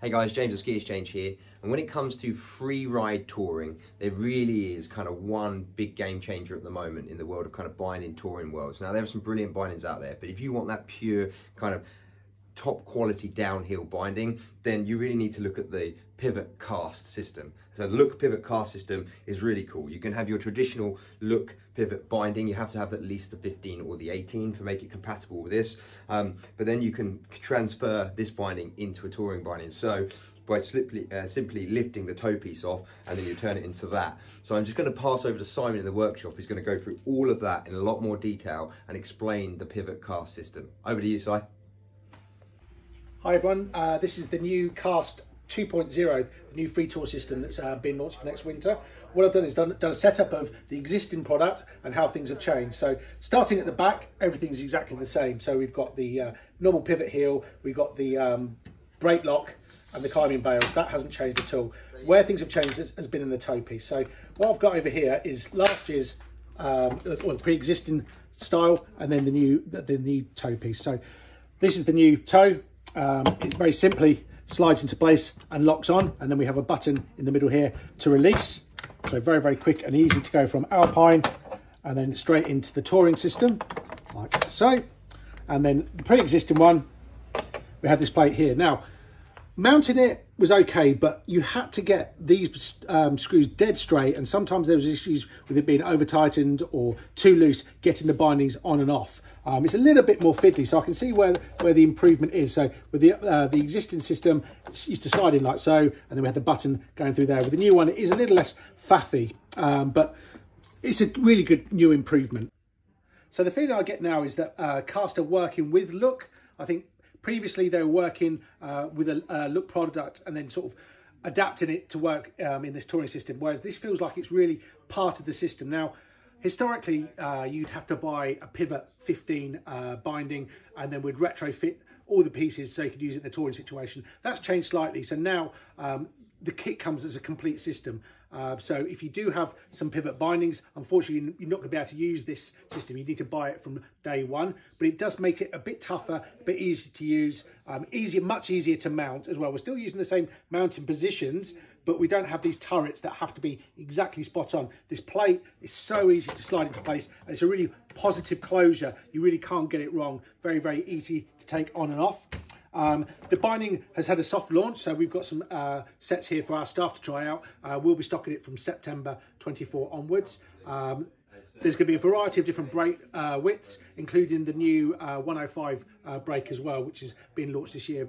Hey guys, James of Ski Exchange here, and when it comes to free ride touring, there really is kind of one big game changer at the moment in the world of kind of binding touring worlds. Now there are some brilliant bindings out there, but if you want that pure kind of top quality downhill binding, then you really need to look at the pivot cast system. So the Look pivot cast system is really cool. You can have your traditional Look pivot binding. You have to have at least the 15 or the 18 to make it compatible with this. But then you can transfer this binding into a touring binding. So by simply lifting the toe piece off, and then you turn it into that. So I'm just going to pass over to Simon in the workshop, who's going to go through all of that in a lot more detail and explain the pivot cast system. Over to you, Si. Hi everyone, this is the new Cast 2.0, the new free tour system that's been launched for next winter. What I've done is done a setup of the existing product and how things have changed. So starting at the back, everything's exactly the same. So we've got the normal pivot heel, we've got the brake lock and the climbing bales. That hasn't changed at all. Where things have changed has been in the toe piece. So what I've got over here is last year's or the pre-existing style, and then the new toe piece. So this is the new toe. It very simply slides into place and locks on, and then we have a button in the middle here to release. So very, very quick and easy to go from Alpine and then straight into the touring system, like so. And then the pre-existing one, we had this plate here. Now, mounting it was okay, but you had to get these screws dead straight, and sometimes there was issues with it being over tightened or too loose, getting the bindings on and off. It's a little bit more fiddly, so I can see where the improvement is. So with the existing system, it used to slide in like so, and then we had the button going through there. With the new one, it is a little less faffy, but it's a really good new improvement. So the feeling I get now is that Cast are working with Look. I think previously they were working with a Look product and then sort of adapting it to work in this touring system, whereas this feels like it's really part of the system. Now, historically, you'd have to buy a Pivot 15 binding, and then we'd retrofit all the pieces so you could use it in the touring situation. That's changed slightly. So now the kit comes as a complete system. So if you do have some pivot bindings, unfortunately, you're not going to be able to use this system. You need to buy it from day one, but it does make it a bit tougher, a bit easier to use, much easier to mount as well. We're still using the same mounting positions, but we don't have these turrets that have to be exactly spot on. This plate is so easy to slide into place, and it's a really positive closure. You really can't get it wrong. Very, very easy to take on and off. The binding has had a soft launch, so we've got some sets here for our staff to try out. We'll be stocking it from September 24 onwards. There's going to be a variety of different brake widths, including the new 105 brake as well, which is being launched this year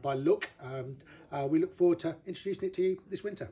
by Look. We look forward to introducing it to you this winter.